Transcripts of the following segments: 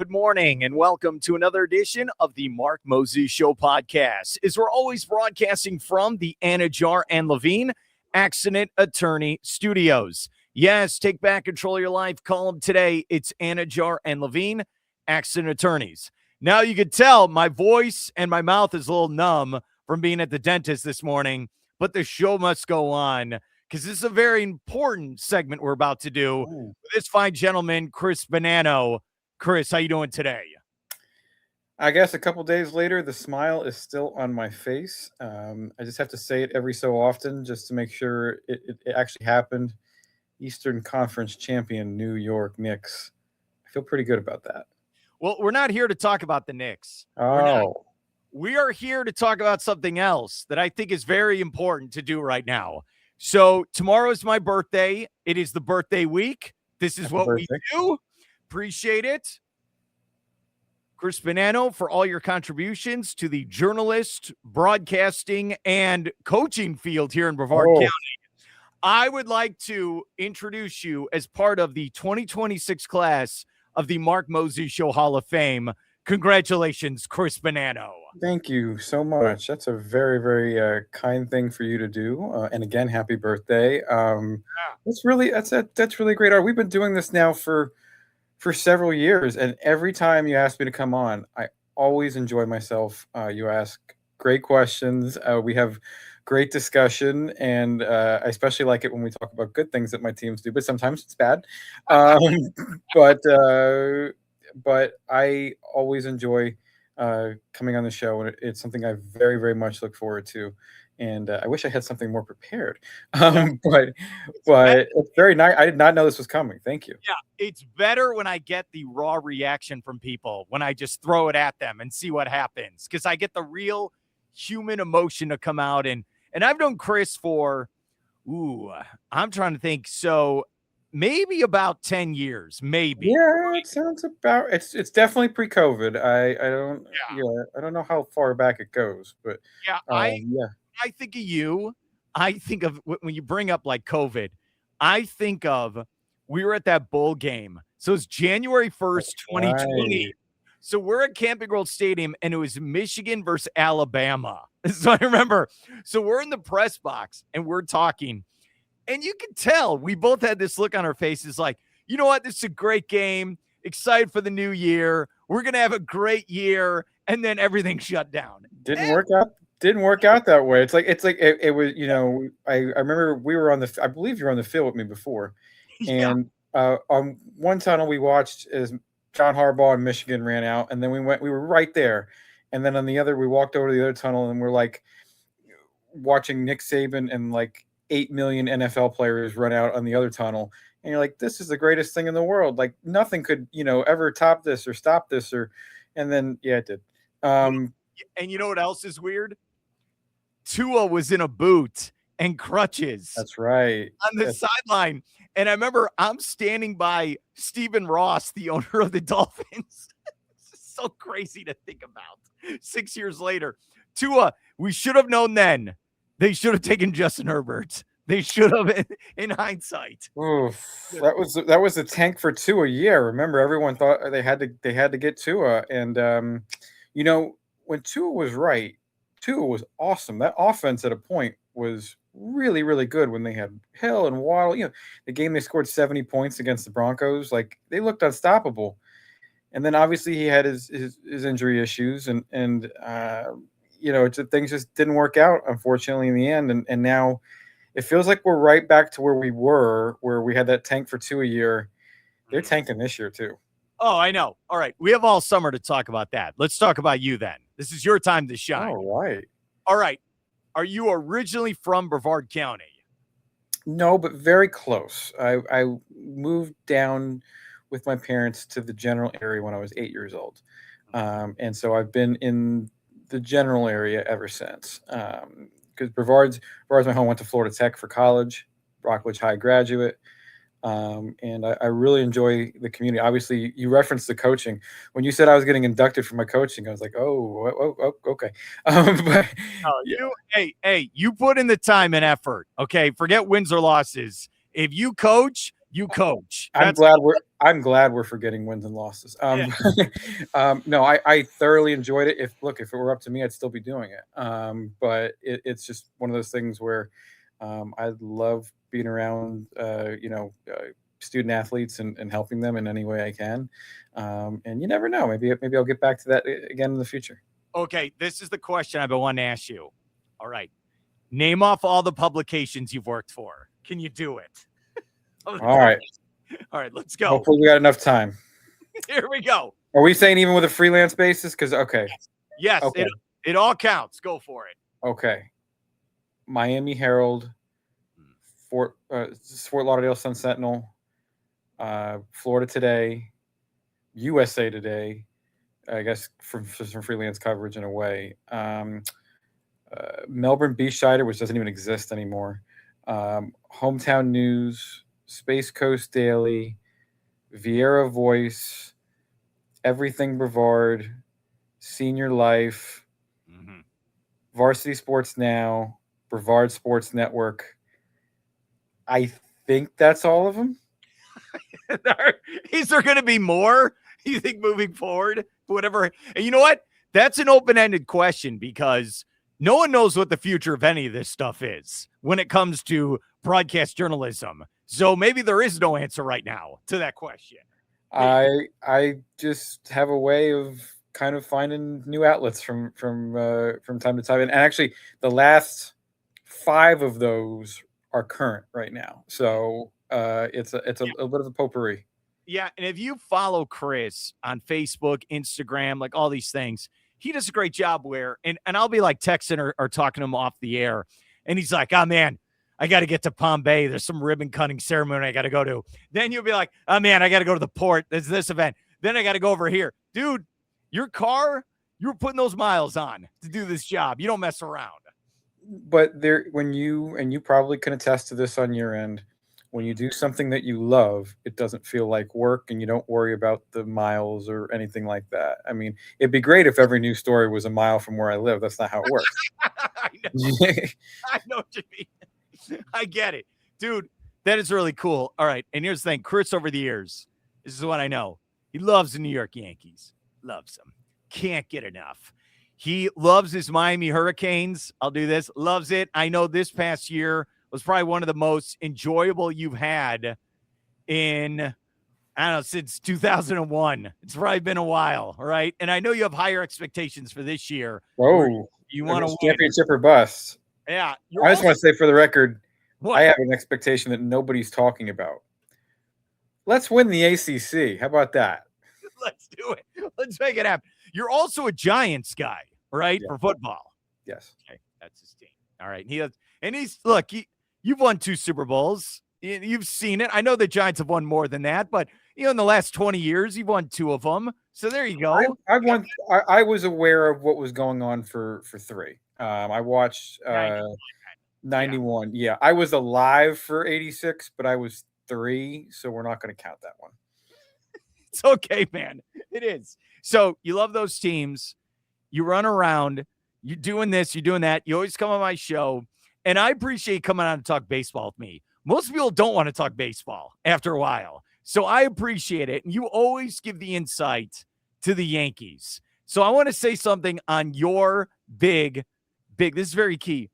Good morning, and welcome to another edition of the Mark Mosey Show podcast. As we're always broadcasting from the Anidjar and Levine Accident Attorney Studios. Yes, take back control of your life. Call them today. It's Anidjar and Levine Accident Attorneys. Now you can tell my voice and my mouth is a little numb from being at the dentist this morning, but the show must go on because this is a very important segment we're about to do with this fine gentleman, Chris Bonanno. Chris, how you doing today? I guess a couple days later, the smile is still on my face. I just have to say it every so often just to make sure it actually happened. Eastern Conference champion New York Knicks. I feel pretty good about that. Well, we're not here to talk about the Knicks. Oh. We are here to talk about something else that I think is very important to do right now. So tomorrow is my birthday. It is the birthday week. This is what we do. Appreciate it. Chris Bonanno, for all your contributions to the journalist, broadcasting, and coaching field here in Brevard County. I would like to introduce you as part of the 2026 class of the Mark Mosey Show Hall of Fame. Congratulations, Chris Bonanno. Thank you so much. That's a very, very kind thing for you to do. And again, happy birthday. That's really great art. We've been doing this now for several years, and every time you ask me to come on, I always enjoy myself. You ask great questions. We have great discussion, and I especially like it when we talk about good things that my teams do, but sometimes it's bad. But I always enjoy coming on the show, and it's something I very, very much look forward to. And I wish I had something more prepared. But it's very nice. I did not know this was coming. Thank you. Yeah, it's better when I get the raw reaction from people, when I just throw it at them and see what happens, because I get the real human emotion to come out. And I've known Chris for, I'm trying to think. So maybe about 10 years, maybe. Yeah, it sounds about. It's definitely pre-COVID. I don't know how far back it goes, but I think of you. I think of when you bring up like COVID, I think of we were at that bowl game. So it's January 1st, 2020. Right. So we're at Camping World Stadium, and it was Michigan versus Alabama. So I remember. So we're in the press box, and we're talking. And you can tell we both had this look on our faces like, you know what? This is a great game. Excited for the new year. We're going to have a great year. And then everything shut down. Didn't work out that way. It's like it was, I remember we were I believe you were on the field with me before. And on one tunnel we watched as John Harbaugh and Michigan ran out, and then we were right there. And then on the other, we walked over to the other tunnel, and we're like watching Nick Saban and like 8 million NFL players run out on the other tunnel. And you're like, this is the greatest thing in the world. Like nothing could, ever top this or stop this and then, it did. And you know what else is weird? Tua was in a boot and crutches. That's right. On the sideline. And I remember I'm standing by Stephen Ross, the owner of the Dolphins. It's so crazy to think about. 6 years later. Tua, we should have known then. They should have taken Justin Herbert. They should have, in hindsight. Oof, that was the tank for Tua. Yeah, remember everyone thought they had to get Tua, and when Tua was right, Tua was awesome. That offense at a point was really, really good when they had Hill and Waddle. The game they scored 70 points against the Broncos, like they looked unstoppable. And then obviously he had his injury issues, and things just didn't work out, unfortunately, in the end. And now it feels like we're right back to where we were, where we had that tank for 2 a year. They're tanking this year too. Oh, I know. All right. We have all summer to talk about that. Let's talk about you then. This is your time to shine. All right. All right. Are you originally from Brevard County? No, but very close. I moved down with my parents to the general area when I was 8 years old. And so I've been in the general area ever since. Because Brevard's my home. Went to Florida Tech for college, Rockledge High graduate. And I really enjoy the community. Obviously, you referenced the coaching. When you said I was getting inducted for my coaching, I was like, oh okay. You put in the time and effort. Okay, forget wins or losses. If you coach, you coach. I'm glad we're forgetting wins and losses. No, I thoroughly enjoyed it. If it were up to me, I'd still be doing it. But it's just one of those things where I love being around, student athletes and helping them in any way I can. And you never know. Maybe I'll get back to that again in the future. Okay, this is the question I've been wanting to ask you. All right. Name off all the publications you've worked for. Can you do it? All right. All right, let's go. Hopefully we got enough time. Here we go. Are we saying even with a freelance basis? Because, okay. Yes, okay. It all counts. Go for it. Okay. Miami Herald, Fort Lauderdale Sun Sentinel, Florida Today, USA Today, I guess for some freelance coverage in a way. Melbourne Beachsider, which doesn't even exist anymore. Hometown News, Space Coast Daily, Vieira Voice, Everything Brevard, Senior Life, Varsity Sports Now, Brevard Sports Network. I think that's all of them. Is there going to be more, you think, moving forward? Whatever. And you know what? That's an open-ended question because no one knows what the future of any of this stuff is when it comes to broadcast journalism. So maybe there is no answer right now to that question. I just have a way of kind of finding new outlets from time to time. And actually, the last 5 of those are current right now. So it's a bit of a potpourri. Yeah, and if you follow Chris on Facebook, Instagram, like all these things, he does a great job where, and I'll be like texting or talking to him off the air, and he's like, oh, man, I got to get to Palm Bay. There's some ribbon cutting ceremony I got to go to. Then you'll be like, oh, man, I got to go to the port. There's this event. Then I got to go over here. Dude, your car, you were putting those miles on to do this job. You don't mess around. But when you probably can attest to this on your end, when you do something that you love, it doesn't feel like work and you don't worry about the miles or anything like that. I mean, it'd be great if every news story was a mile from where I live. That's not how it works. I know what you mean. I get it. Dude, that is really cool. All right. And here's the thing. Chris, over the years, this is what I know. He loves the New York Yankees. Loves them. Can't get enough. He loves his Miami Hurricanes. I'll do this. Loves it. I know this past year was probably one of the most enjoyable you've had in, I don't know, since 2001. It's probably been a while, all right? And I know you have higher expectations for this year. Oh, you want to win. Championship or bust. Yeah. I just want to say for the record, what? I have an expectation that nobody's talking about. Let's win the ACC. How about that? Let's do it. Let's make it happen. You're also a Giants guy, right? Yeah. For football. Yes. Okay. That's his team. All right. You've won 2 Super Bowls. You've seen it. I know the Giants have won more than that, but in the last 20 years, you've won 2 of them. So there you go. I was aware of what was going on for 3. I watched 91. Yeah, I was alive for 86, but I was 3, so we're not going to count that one. It's okay, man. It is. So you love those teams. You run around. You're doing this. You're doing that. You always come on my show. And I appreciate coming on to talk baseball with me. Most people don't want to talk baseball after a while. So I appreciate it. And you always give the insight to the Yankees. So I want to say something on your big, this is very key,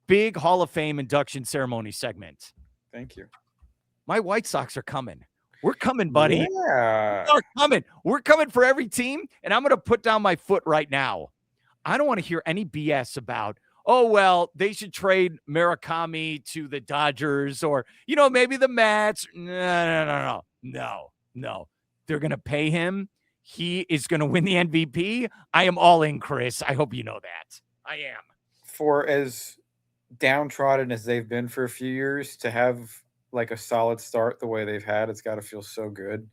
big Hall of Fame induction ceremony segment. Thank you. My White Sox are coming. We're coming, buddy. Yeah. We're coming. We're coming for every team. And I'm going to put down my foot right now. I don't want to hear any BS about, oh, well, they should trade Murakami to the Dodgers or, maybe the Mets. No. They're going to pay him. He is going to win the MVP. I am all in, Chris. I hope you know that. I am. For as downtrodden as they've been for a few years, to have like a solid start the way they've had, it's got to feel so good.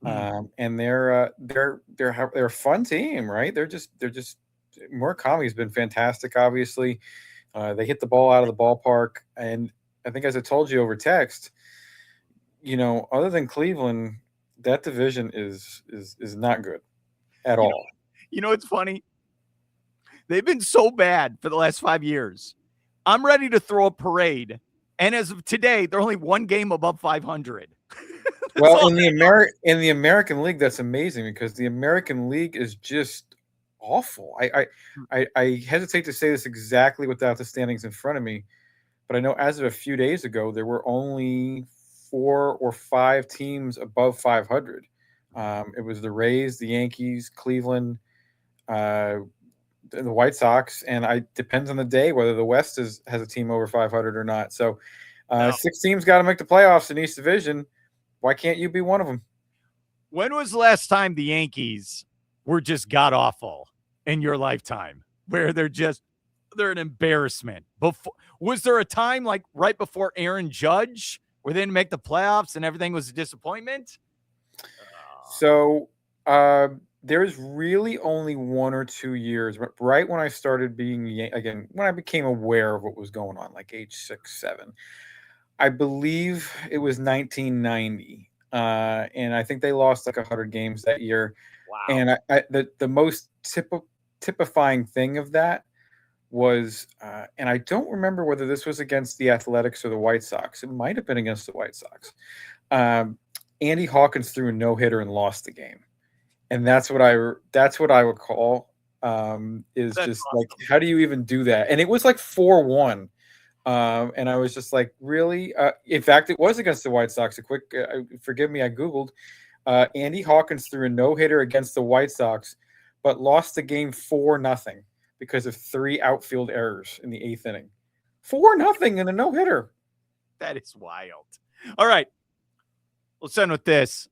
And they're a fun team, right? They're just Murakami's been fantastic. Obviously, they hit the ball out of the ballpark, and I think, as I told you over text, other than Cleveland, that division is not good at all. It's funny. They've been so bad for the last 5 years. I'm ready to throw a parade. And as of today, they're only 1 game above 500. Well, in the American League, that's amazing because the American League is just awful. I hesitate to say this exactly without the standings in front of me, but I know as of a few days ago, there were only 4 or 5 teams above 500. It was the Rays, the Yankees, Cleveland, uh, the White Sox, and I depends on the day whether the West has a team over 500 or not. So, No. 6 teams got to make the playoffs in East Division. Why can't you be one of them? When was the last time the Yankees were just god awful in your lifetime, where they're an embarrassment? Was there a time like right before Aaron Judge where they didn't make the playoffs and everything was a disappointment? So there's really only 1 or 2 years, right when I started again, when I became aware of what was going on, like age 6, 7. I believe it was 1990. And I think they lost like 100 games that year. Wow. And the most typifying thing of that was, and I don't remember whether this was against the Athletics or the White Sox. It might have been against the White Sox. Andy Hawkins threw a no-hitter and lost the game, and that's what I recall. Is That's just awesome. like, how do you even do that? And it was like 4-1. And I was just like, really? In fact, it was against the White Sox. Forgive me, I Googled. Andy Hawkins threw a no-hitter against the White Sox, but lost the game 4-0 because of 3 outfield errors in the 8th inning. 4-0 in a no-hitter. That is wild. All right. Let's end with this,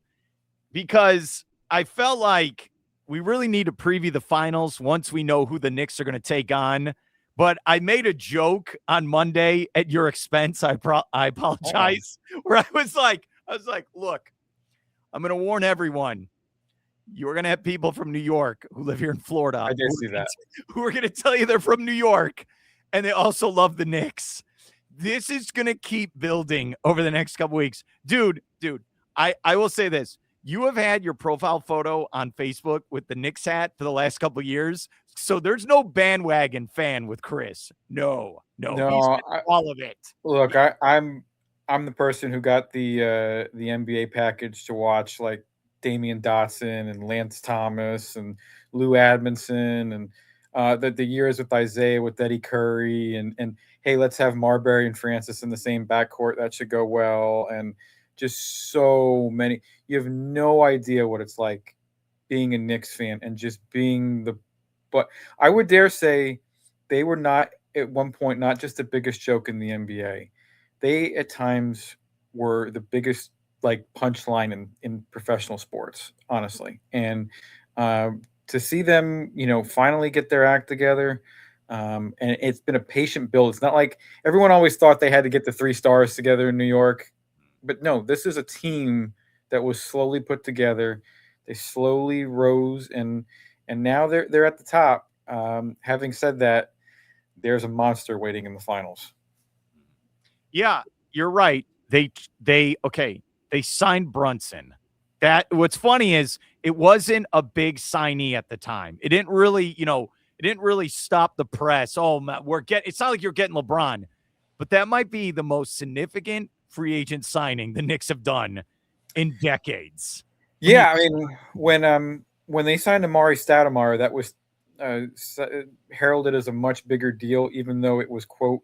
because I felt like we really need to preview the finals once we know who the Knicks are going to take on. But I made a joke on Monday at your expense. I apologize. Where I was like, look, I'm going to warn everyone. You're going to have people from New York who live here in Florida. I did see that. Who are going to tell you they're from New York, and they also love the Knicks. This is going to keep building over the next couple weeks. Dude, I will say this. You have had your profile photo on Facebook with the Knicks hat for the last couple of years. So there's no bandwagon fan with Chris. No. He's all of it. Look, I'm the person who got the NBA package to watch, like Damian Dotson and Lance Thomas and Lou Admonson and the years with Isaiah, with Eddie Curry, and hey, let's have Marbury and Francis in the same backcourt. That should go well. And just so many. You have no idea what it's like being a Knicks fan and just being but I would dare say they were not at one point not just the biggest joke in the NBA. They at times were the biggest like punchline in professional sports, honestly. And to see them, finally get their act together. And it's been a patient build. It's not like everyone always thought they had to get the 3 stars together in New York. But no, this is a team that was slowly put together. They slowly rose, and now they're at the top. Having said that, there's a monster waiting in the finals. Yeah, you're right. They signed Brunson. What's funny is it wasn't a big signee at the time. It didn't really stop the press. Oh, it's not like you're getting LeBron, but that might be the most significant free agent signing the Knicks have done in decades. Yeah, I mean, when they signed Amari Stoudemire, that was heralded as a much bigger deal, even though it was, quote,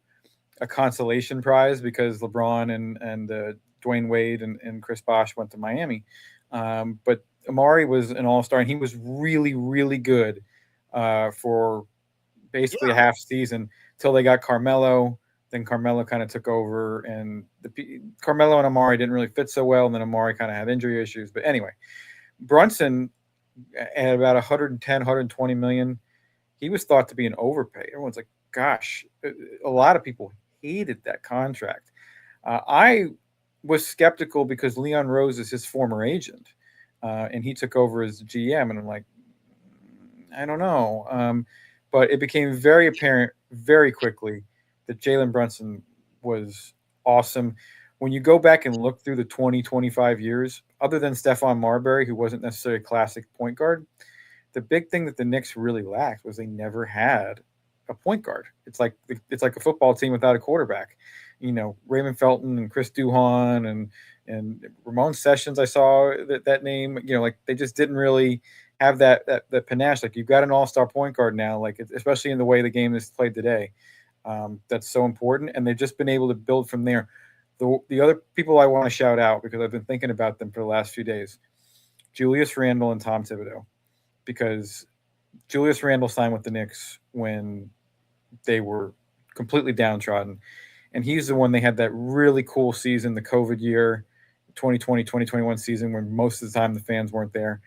a consolation prize because LeBron and Dwayne Wade and Chris Bosh went to Miami. But Amari was an all-star, and he was really, really good for basically a half season till they got Carmelo. Then Carmelo kind of took over, and Carmelo and Amari didn't really fit so well, and then Amari kind of had injury issues. But anyway, Brunson at about 110, 120 million, he was thought to be an overpay. Everyone's like, gosh, a lot of people hated that contract. I was skeptical because Leon Rose is his former agent, and he took over as GM, and I'm like, I don't know. But it became very apparent very quickly that Jalen Brunson was awesome. When you go back and look through the 20, 25 years, other than Stephon Marbury, who wasn't necessarily a classic point guard, the big thing that the Knicks really lacked was they never had a point guard. It's like a football team without a quarterback. Raymond Felton and Chris Duhon and Ramon Sessions. I saw that name. Like they just didn't really have that panache. Like you've got an all-star point guard now, like especially in the way the game is played today. That's so important, and they've just been able to build from there. The other people I want to shout out, because I've been thinking about them for the last few days, Julius Randle and Tom Thibodeau, because Julius Randle signed with the Knicks when they were completely downtrodden, and he's the one they had that really cool season, the COVID year, 2020, 2021 season, when most of the time the fans weren't there.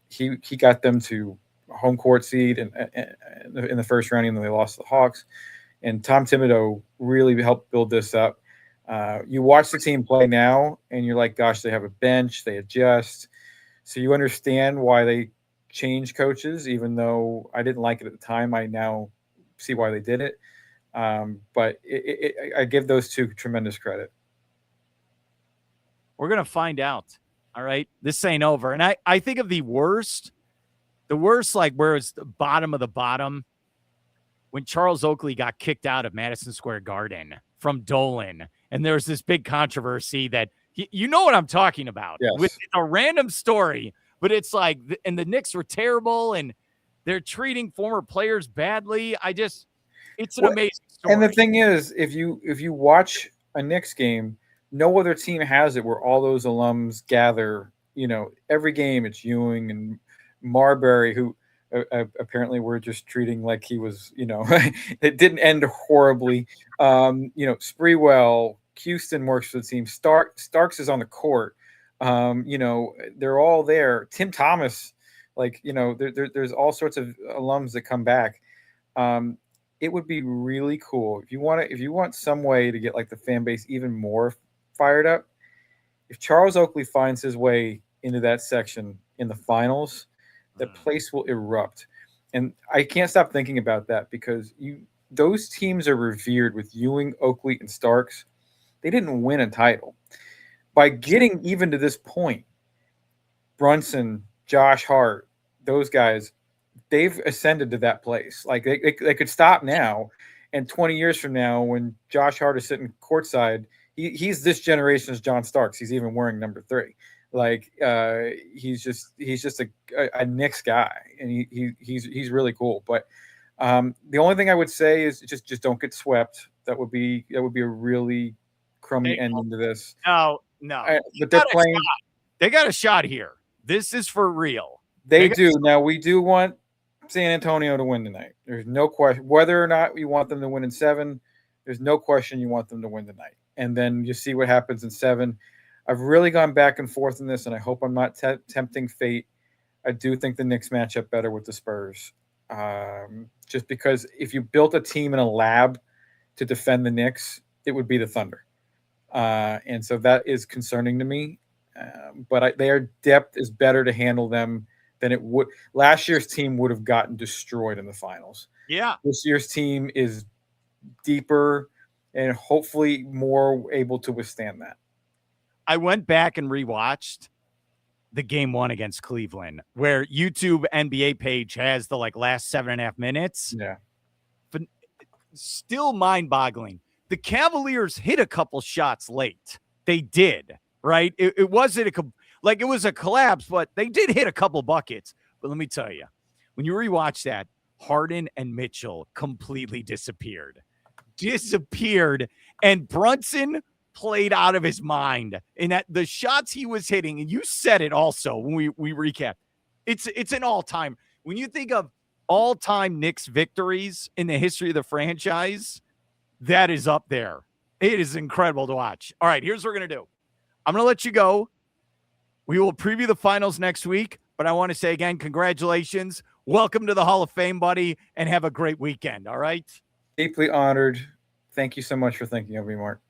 He got them to a home court seed in the first round, and then they lost to the Hawks. And Tom Thibodeau really helped build this up. You watch the team play now, and you're like, gosh, they have a bench, they adjust. So you understand why they change coaches, even though I didn't like it at the time. I now see why they did it. But I give those two tremendous credit. We're going to find out. All right. This ain't over. And I think of the worst, like where it's the bottom of the bottom, when Charles Oakley got kicked out of Madison Square Garden from Dolan. And there was this big controversy that you know what I'm talking about. Yes. With a random story, but it's like, and the Knicks were terrible and they're treating former players badly. It's an amazing story. And the thing is, if you watch a Knicks game, no other team has it where all those alums gather. Every game it's Ewing and Marbury, who apparently were just treating like he was, it didn't end horribly. Sprewell, Houston works for the team. Starks is on the court. They're all there. Tim Thomas, there's all sorts of alums that come back. It would be really cool if you want some way to get like the fan base even more fired up. If Charles Oakley finds his way into that section in the finals, the place will erupt. And I can't stop thinking about that, because those teams are revered with Ewing, Oakley, and Starks. They didn't win a title. By getting even to this point, Brunson, Josh Hart, those guys, they've ascended to that place. Like they could stop now, and 20 years from now, when Josh Hart is sitting courtside, he's this generation's John Starks. He's even wearing number 3. Like he's just a Knicks guy, and he's really cool. But the only thing I would say is just don't get swept. That would be a really crummy ending to this. No. But they're playing. They got a shot here. This is for real. They do. Now we do want San Antonio to win tonight. There's no question. Whether or not you want them to win in 7, there's no question you want them to win tonight. And then you see what happens in 7. I've really gone back and forth in this, and I hope I'm not tempting fate. I do think the Knicks match up better with the Spurs. Just because if you built a team in a lab to defend the Knicks, it would be the Thunder. And so that is concerning to me. But their depth is better to handle them than it would. Last year's team would have gotten destroyed in the finals. Yeah. This year's team is deeper and hopefully more able to withstand that. I went back and rewatched the game 1 against Cleveland, where YouTube NBA page has the last 7.5 minutes. Yeah. But still mind-boggling. The Cavaliers hit a couple shots late. They did, right? It wasn't it was a collapse, but they did hit a couple buckets. But let me tell you, when you rewatch that, Harden and Mitchell completely disappeared. And Brunson played out of his mind. And that the shots he was hitting, and you said it also when we recap, it's an all-time. When you think of all-time Knicks victories in the history of the franchise, that is up there. It is incredible to watch. All right, here's what we're going to do. I'm going to let you go. We will preview the finals next week, but I want to say again, congratulations. Welcome to the Hall of Fame, buddy, and have a great weekend, all right? Deeply honored. Thank you so much for thinking of me, Mark.